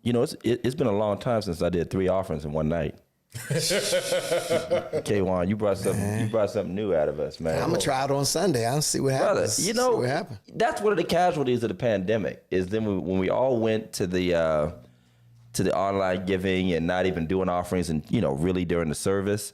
it's been a long time since I did 3 offerings in one night. K-Juan, you brought something new out of us, man. I'm gonna try it on Sunday. I'll see what happens. Brother, See what happens. that's one of the casualties of the pandemic. Is then when we all went to the online giving and not even doing offerings, and really during the service,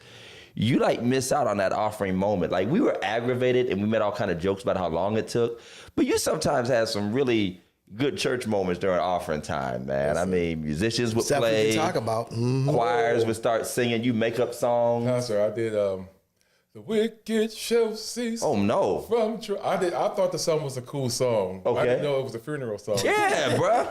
you like miss out on that offering moment. Like we were aggravated and we made all kind of jokes about how long it took, but you sometimes had some really good church moments during offering time, man. I mean, musicians would play. We talk about choirs would start singing. You make up songs. Pastor, I did the wicked shall cease. Oh no! I thought the song was a cool song. Okay. I didn't know it was a funeral song. Yeah, bro.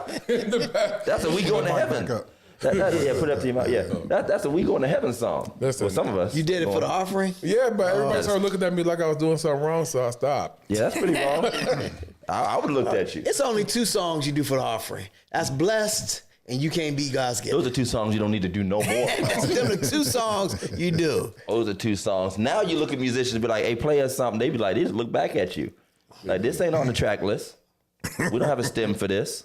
That's a "We Going to Heaven." Yeah, put it up to your mouth. Yeah, that's a "We Going to Heaven" song. For some of us. You did it for the offering? Yeah, but everybody started looking at me like I was doing something wrong, so I stopped. Yeah, that's pretty wrong. I would have looked at you. It's only 2 songs you do for the offering. That's "Blessed" and "You Can't Beat God's Gift." Those are 2 songs you don't need to do no more. Them the 2 songs you do. Those are 2 songs. Now you look at musicians and be like, "Hey, play us something." They be like, they just look back at you. Like, this ain't on the track list. We don't have a stem for this.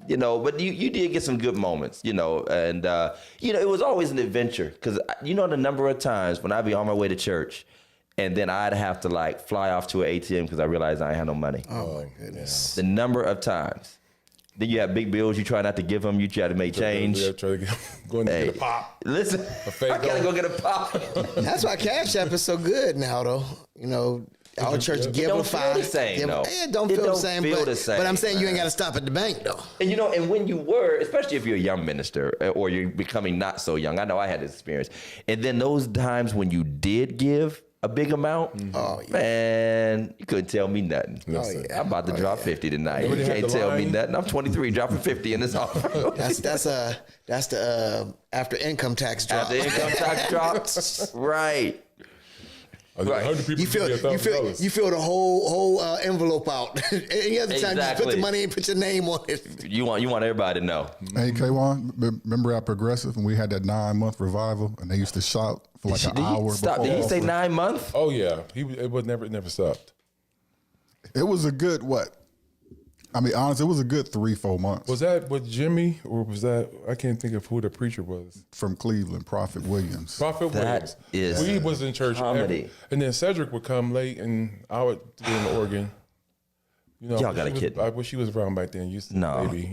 But you did get some good moments, and it was always an adventure, because the number of times when I'd be on my way to church and then I'd have to like fly off to an ATM because I realized I ain't had no money. Oh my goodness. The number of times. Then you have big bills, you try not to give them, you try to make change. Yeah, try to go in and get a pop. Listen, I gotta go get a pop. That's why Cash App is so good now, though. Our church give a $5. It don't feel the same. But I'm saying you ain't got to stop at the bank, though. And and when you were, especially if you're a young minister or you're becoming not so young, I know I had this experience. And then those times when you did give a big amount, man, you couldn't tell me nothing. I'm about to drop 50 tonight. You can't tell me nothing. I'm 23, dropping 50 in this office. That's the after income tax drop. After income tax drops, right. Right. You feel the whole envelope out. Any other time, you just put the money and put your name on it. You want everybody to know. Hey, K-Juan, remember at Progressive when we had that 9-month revival and they used to shout for like an hour? Did he say 9 months? Oh yeah, it never stopped. It was a good what? I mean, honestly, it was a good 3-4 months. Was that with Jimmy, or was that, I can't think of who the preacher was. From Cleveland, Prophet Williams. We was in church comedy. And then Cedric would come late and I would be in the organ. Y'all got a kid. I wish he was around back then.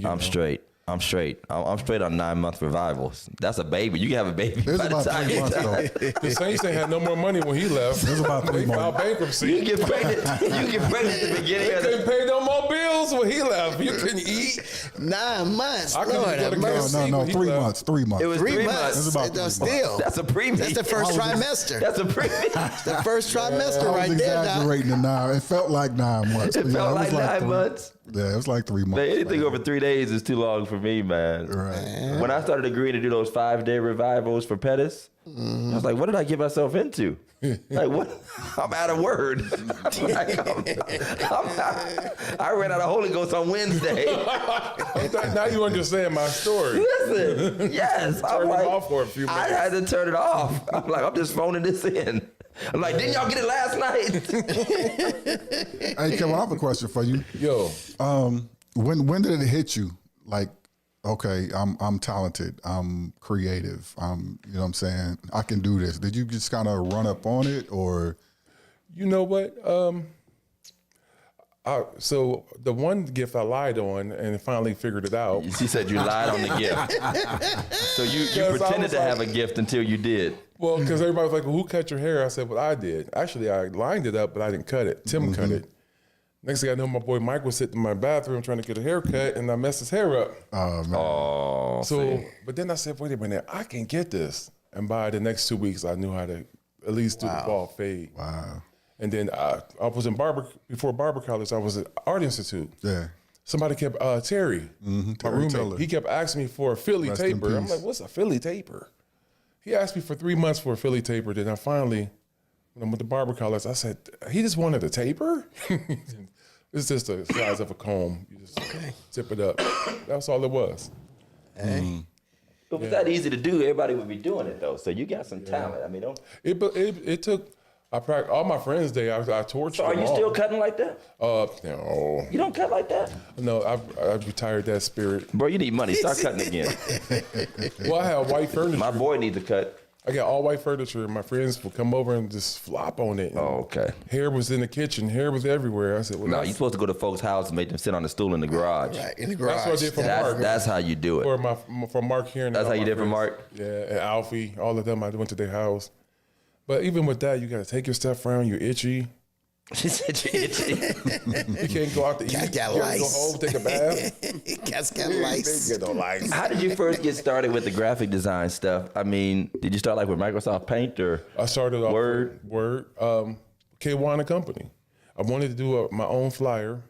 I'm straight. I'm straight on 9-month revivals. That's a baby. You can have a baby. It was about 3 months though. The Saints ain't had no more money when he left. It was about 3 months. Filed bankruptcy. You get pregnant at the beginning. They couldn't pay no more bills when he left. You couldn't eat. 9 months. I couldn't go to KFC. No, 3 months. 3 months. It was 3 months. It was about 3 months. Still, that's a preemie. That's the first trimester. That's a preemie. The first trimester right there. I was exaggerating the 9. It felt like 9 months. It felt like 9 months. Yeah, it was like 3 months. Man, anything over 3 days is too long for me, man. Right. When I started agreeing to do those 5-day revivals for Pettis, I was like, what did I get myself into? Like, what? I'm out of words. I ran out of Holy Ghost on Wednesday. Now you understand my story. Listen, yes. Turn it off for a few minutes. I had to turn it off. I'm like, I'm just phoning this in. I'm like, didn't y'all get it last night? Hey, Kevin, I have a question for you. Yo. When did it hit you? Like, okay, I'm talented, I'm creative, you know what I'm saying? I can do this. Did you just kind of run up on it, or? You know what? So the one gift I lied on and finally figured it out. She said you lied on the gift. So you pretended to have a gift until you did. Well, because everybody was like, well, who cut your hair? I said, well, I did. Actually, I lined it up, but I didn't cut it. Tim cut it. Next thing I know, my boy Mike was sitting in my bathroom trying to get a haircut, and I messed his hair up. Oh, man. But then I said, wait a minute, I can get this. And by the next 2 weeks, I knew how to at least do the ball fade. Wow. And then I was in before barber college, I was at Art Institute. Yeah. Somebody kept, Terry, my roommate, Teller. he kept asking me for a Philly Rest in taper. I'm peace. like, what's a Philly taper? He asked me for 3 months for a Philly taper. Then I finally, when I'm with the barber college, I said, he just wanted a taper? It's just the size of a comb. You just tip it up. That's all it was. Hey. If it was that easy to do, everybody would be doing it though. So you got some talent. I mean, It took all my friends day. I tortured. So are you still cutting like that? No. You don't cut like that? No, I've retired that spirit. Bro, you need money. Start cutting again. Well, I have white furniture. My boy needs a cut. I got all white furniture. My friends would come over and just flop on it. Oh, okay. Hair was in the kitchen. Hair was everywhere. I said, well, No, you're supposed to go to folks' house and make them sit on the stool in the garage. Right, in the garage. That's what I did for Mark. That's how you do it. For Mark here. That's how you did for Mark? Yeah, and Alfie, all of them. I went to their house. But even with that, you got to take your stuff around. You're itchy. She said you're itchy. You can't go out to eat. You got go lice. home, take a bath. Cat's got lice. Get no lice. How did you first get started with the graphic design stuff? I mean, did you start like with Microsoft Paint or I started off Word? with Word, K1 Company. I wanted to do my own flyer.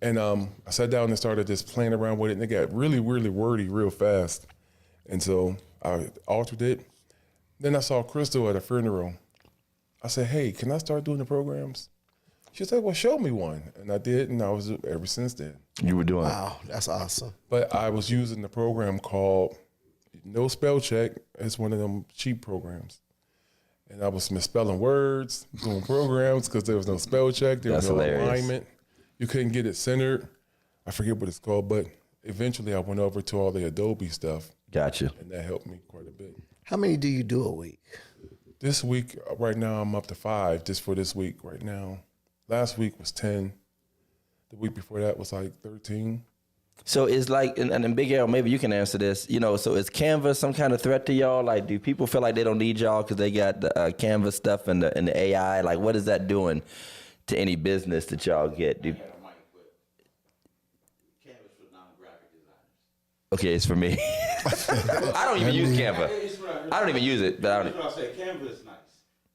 And I sat down and started just playing around with it. And it got really, really wordy real fast. And so I altered it. Then I saw Crystal at a funeral. I said, hey, can I start doing the programs? She said, well, show me one. And I did, and I was ever since then. You were doing Wow, that's awesome. But I was using the program called No Spell Check. It's one of them cheap programs. And I was misspelling words, doing programs because there was no spell check. There was no alignment. You couldn't get it centered. I forget what it's called, but eventually I went over to all the Adobe stuff. Gotcha. And that helped me quite a bit. How many do you do a week? This week, right now, I'm up to 5 just for this week right now. Last week was 10. The week before that was like 13. So it's like, and Big L, maybe you can answer this. You know, so is Canva some kind of threat to y'all? Like, do people feel like they don't need y'all because they got the Canva stuff and the AI? Like, what is that doing to any business that y'all get? Okay, it's for me. I don't even use Canva. I don't even use it. But That's what I say. Canva is nice,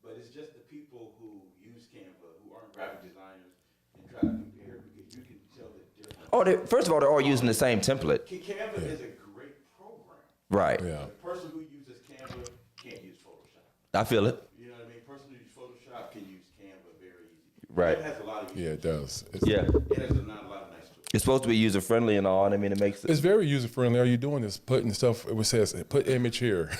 but it's just the people who use Canva who aren't graphic designers and try to compare because you can tell the difference. Oh, first of all, they're all using the same template. Canva is a great program. Right. Yeah. The person who uses Canva can't use Photoshop. I feel it. You know what I mean? The person who uses Photoshop can use Canva very easy. Right. It has a lot of Yeah, it does. Yeah. It has not a lot of nice tools. It's supposed to be user friendly and all. And I mean, it makes it. It's very user friendly. All you're doing is putting stuff. It says put image here.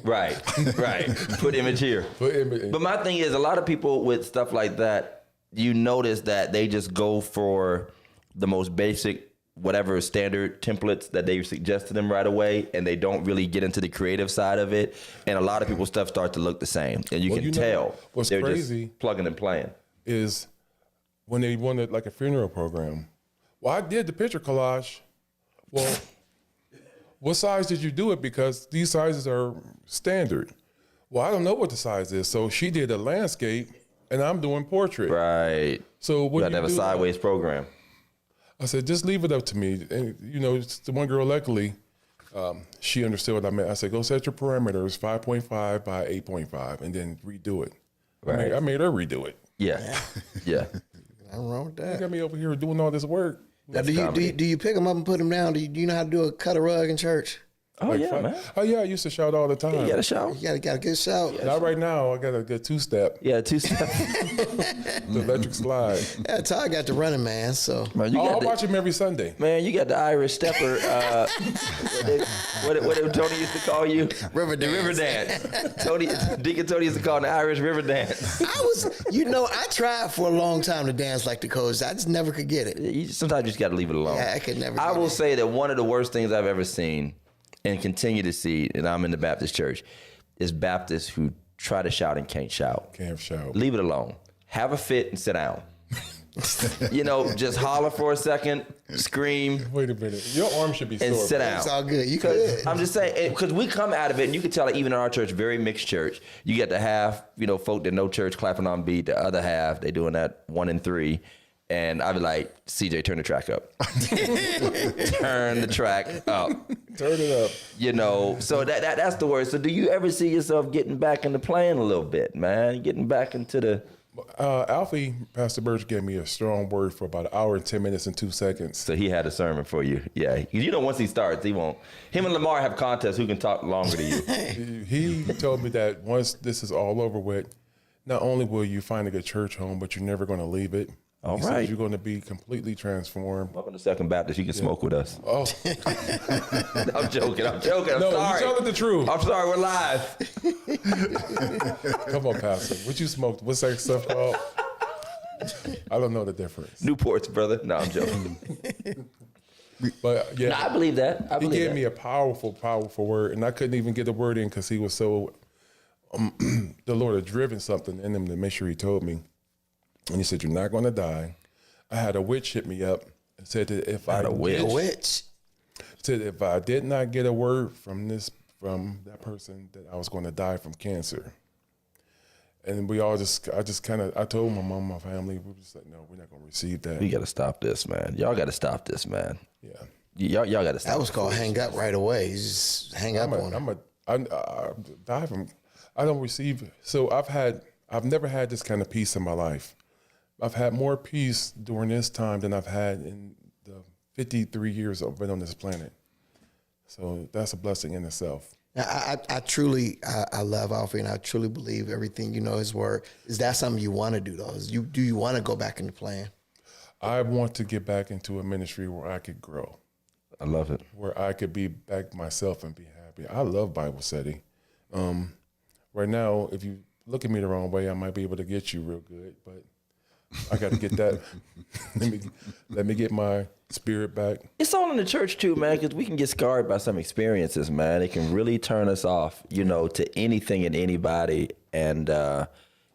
Right. Right. Put image here. Put image. But my thing is, a lot of people with stuff like that, you notice that they just go for the most basic, whatever standard templates that they suggest to them right away, and they don't really get into the creative side of it. And a lot of people's stuff starts to look the same, and you can tell what's they're crazy just plugging and playing. Is when they wanted like a funeral program. Well, I did the picture collage. Well, what size did you do it? Because these sizes are standard. Well, I don't know what the size is. So she did a landscape, and I'm doing portrait. Right. So what You got do to have a do? sideways program. I said, just leave it up to me. And, you know, it's the one girl, luckily, she understood what I meant. I said, go set your parameters, 5.5 by 8.5, and then redo it. Right. I made her redo it. Yeah. Yeah. Nothing wrong with You that. got me over here doing all this work. Now, do you pick them up and put them down? Do you know how to cut a rug in church? Oh, yeah, man. Oh, yeah, I used to shout all the time. You got a shower? You got a good shout. Not right now. I got a good two-step, Yeah, 2 steps. the electric slide. Yeah, Todd got the running man, so. Man, I watch him every Sunday. Man, you got the Irish stepper. What did Tony used to call you? River dance. River dance. Deacon Tony used to call it the Irish river dance. I tried for a long time to dance like the coach. I just never could get it. Sometimes you just got to leave it alone. Yeah, I could never. I get will it. say that one of the worst things I've ever seen and continue to see, and I'm in the Baptist church, is Baptists who try to shout and can't shout. Can't shout. Leave it alone. Have a fit and sit down. You know, just holler for a second, scream, Wait a minute. Your arm should be and sore. sit down. It's all good. You could. I'm just saying, because we come out of it, and you can tell, like, even in our church, very mixed church. You get the half, folk that know church clapping on beat. The other half, they doing that 1 and 3. And I'd be like, CJ, turn the track up. Turn the track up. Turn it up. So that's the word. So do you ever see yourself getting back into playing a little bit, man? Getting back into the... Alfie, Pastor Birch gave me a strong word for about 1 hour and 10 minutes and 2 seconds. So he had a sermon for you. Yeah. Once he starts, he won't. Him and Lamar have contests who can talk longer than you. He told me that once this is all over with, not only will you find a good church home, but you're never going to leave it. All he right. said, you're going to be completely transformed. Welcome to Second Baptist. You can smoke with us. Oh, I'm joking. I'm no, sorry. you're telling the truth. I'm sorry. We're live. Come on, Pastor. What you smoked? What's that stuff called? I don't know the difference. Newports, brother. No, I'm joking. But yeah, No, I believe that. I he believe gave that. me a powerful, powerful word, and I couldn't even get the word in because he was so. The Lord had driven something in him to make sure he told me, and he said, "You're not going to die." I had a witch hit me up and said that if I A witch. said if I did not get a word from that person, that I was going to die from cancer. And I told my mom, my family, we were just like, no, we're not going to receive that. You got to stop this, man. Y'all got to stop this, man. Yeah. Y'all got to stop. That was called hang up right away. You just hang up on him. I die from, I don't receive. So I've never had this kind of peace in my life. I've had more peace during this time than I've had in the 53 years I've been on this planet. So that's a blessing in itself. I truly love Alfie, and I truly believe everything his word. Is that something you want to do though? Do you want to go back into playing? I want to get back into a ministry where I could grow. I love it. Where I could be back myself and be happy. I love Bible study. Right now, if you look at me the wrong way, I might be able to get you real good, but I got to get that. let me get my spirit back. It's all in the church too, man, because we can get scarred by some experiences, man. It can really turn us off, to anything and anybody, and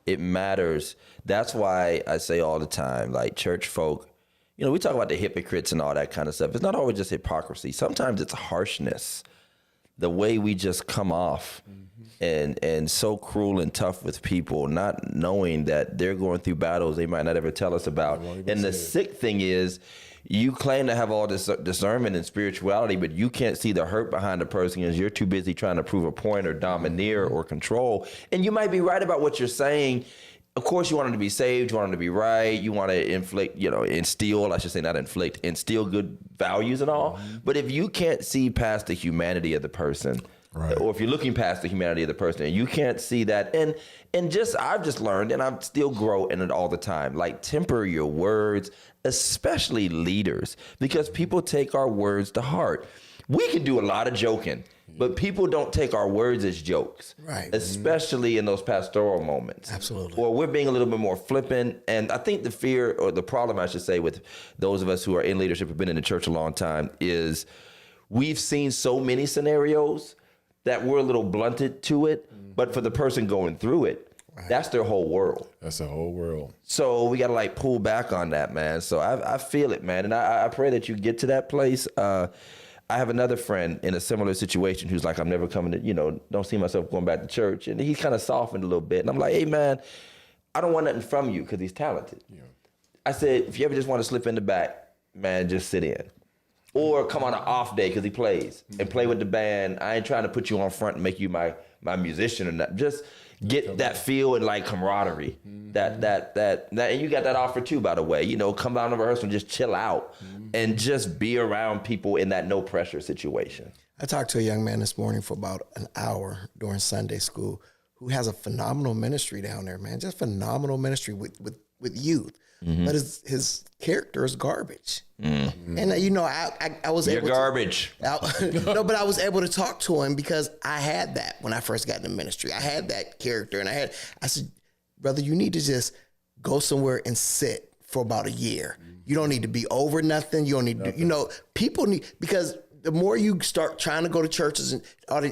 it matters. That's why I say all the time, like church folk, we talk about the hypocrites and all that kind of stuff. It's not always just hypocrisy. Sometimes it's harshness, the way we just come off. And so cruel and tough with people, not knowing that they're going through battles they might not ever tell us about. And the sick thing is, you claim to have all this discernment and spirituality, but you can't see the hurt behind the person because you're too busy trying to prove a point or domineer or control. And you might be right about what you're saying. Of course, you want them to be saved. You want them to be right. You want to instill good values and all. But if you can't see past the humanity of the person, right. Or if you're looking past the humanity of the person and you can't see that, and I've just learned, and I'm still growing it all the time, like temper your words, especially leaders, because people take our words to heart. We can do a lot of joking, but people don't take our words as jokes, right? Especially in those pastoral moments. Absolutely. Or we're being a little bit more flippant. And I think the fear, or the problem, I should say, with those of us who are in leadership, have been in the church a long time, is we've seen so many scenarios that we're a little blunted to it. But for the person going through it, right, that's their whole world. That's the whole world. So we got to pull back on that, man. So I feel it, man. And I pray that you get to that place. I have another friend in a similar situation who's like, I'm never coming to, don't see myself going back to church. And he's kind of softened a little bit. And I'm like, hey, man, I don't want nothing from you because he's talented. Yeah. I said, if you ever just want to slip in the back, man, just sit in. Or come on an off day because he plays and play with the band. I ain't trying to put you on front and make you my musician or not. Just get that feel and camaraderie. That and you got that offer too, by the way. Come down to rehearsal and just chill out and just be around people in that no pressure situation. I talked to a young man this morning for about an hour during Sunday school who has a phenomenal ministry down there, man. Just phenomenal ministry with youth. Mm-hmm. But his character is garbage. Mm-hmm. And I was You're garbage. No, but I was able to talk to him because I had that when I first got into ministry. I had that character, and I said, brother, you need to just go somewhere and sit for about a year. Mm-hmm. You don't need to be over nothing. You don't need to, people need, because the more you start trying to go to churches,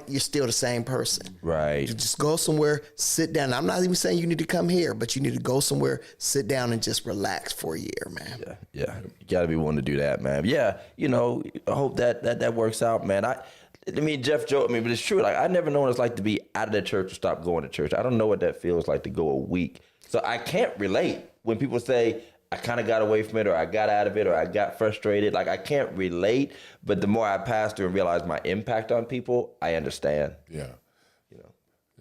you're still the same person. Right. You just go somewhere, sit down. I'm not even saying you need to come here, but you need to go somewhere, sit down, and just relax for a year, man. Yeah. You got to be willing to do that, man. Yeah, I hope that works out, man. Jeff joked me, but it's true. I never known what it's like to be out of the church or stop going to church. I don't know what that feels like to go a week. So I can't relate when people say, I kind of got away from it, or I got out of it, or I got frustrated. I can't relate, but the more I pastor and realize my impact on people, I understand. Yeah.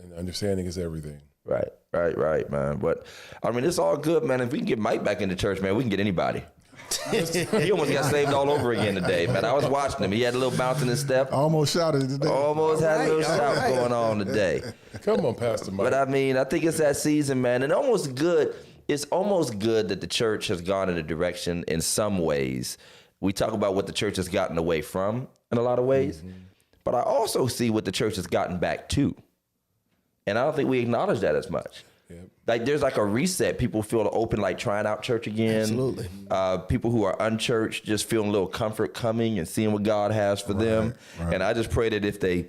And understanding is everything. Right, man. But, it's all good, man. If we can get Mike back into church, man, we can get anybody. He almost got saved all over again today, man. I was watching him. He had a little bounce in his step. I almost shouted today. Almost had a little shout going on today. Come on, Pastor Mike. But, I think it's that season, man. And almost good. it's almost good that the church has gone in a direction in some ways. We talk about what the church has gotten away from in a lot of ways, but I also see what the church has gotten back to. And I don't think we acknowledge that as much. Yep. Like there's like a reset. People feel open, like trying out church again. Absolutely. People who are unchurched just feeling a little comfort coming and seeing what God has for them. right. And I just pray that if they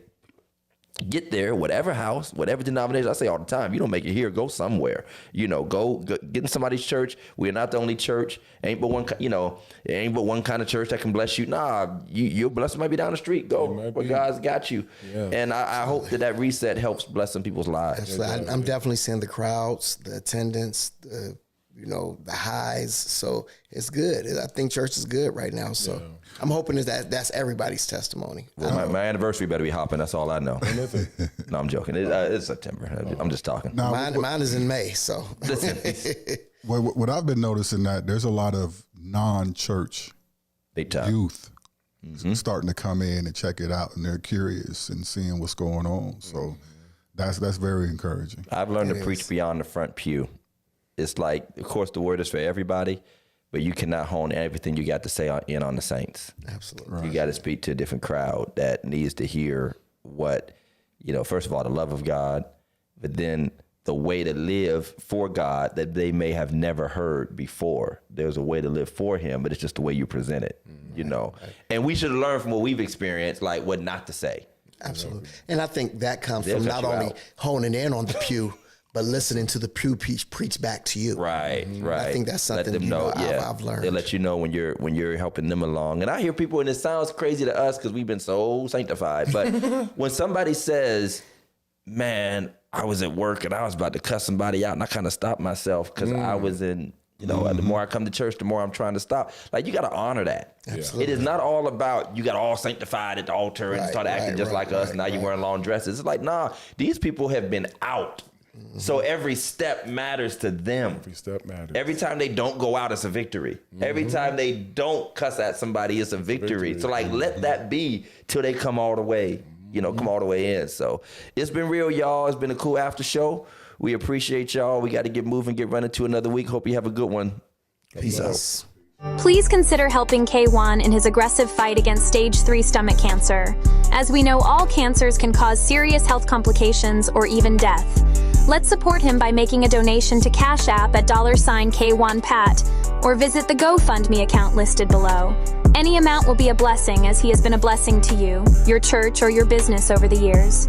get there, whatever house, whatever denomination, I say all the time, you don't make it here, go somewhere. Go get in somebody's church. We're not the only church. Ain't but one, it ain't but one kind of church that can bless you. Nah, your blessing might be down the street. Go where God's got you. Yeah. And I hope that reset helps bless some people's lives. Absolutely. I'm definitely seeing the crowds, the attendance, the highs. So it's good. I think church is good right now. So I'm hoping that's everybody's testimony. Well, my anniversary better be hopping. That's all I know. No, I'm joking. It's September. I'm just talking. Now, Mine is in May. So Listen, what I've been noticing that there's a lot of non-church big time. youth starting to come in and check it out, and they're curious and seeing what's going on. So that's very encouraging. I've learned to preach beyond the front pew. It's like, of course, the word is for everybody, but you cannot hone everything you got to say in on the saints. absolutely. You got to speak to a different crowd that needs to hear what, first of all, the love of God, but then the way to live for God that they may have never heard before. There's a way to live for him, but it's just the way you present it, And we should learn from what we've experienced, like what not to say. Absolutely. And I think that comes They'll from cut not you only out. honing in on the pew, but listening to the pew preach back to you. Right. I think that's something Let them know, I've learned. They let you know when you're helping them along. And I hear people, and it sounds crazy to us because we've been so sanctified, but when somebody says, man, I was at work and I was about to cuss somebody out, and I kind of stopped myself because I was in, the more I come to church, the more I'm trying to stop. Like, you got to honor that. Absolutely. It is not all about you got all sanctified at the altar and start acting just like us. And now you're wearing long dresses. It's like, nah, these people have been out. So every step matters to them. Every step matters. Every time they don't go out, it's a victory. Every time they don't cuss at somebody, it's a victory. So like, let that be till they come all the way, come all the way in. So it's been real, y'all. It's been a cool after show. We appreciate y'all. We got to get moving, get running to another week. Hope you have a good one. Peace out. Please consider helping K1 in his aggressive fight against stage 3 stomach cancer. As we know, all cancers can cause serious health complications or even death. Let's support him by making a donation to Cash App at $K1Pat or visit the GoFundMe account listed below. Any amount will be a blessing, as he has been a blessing to you, your church, or your business over the years.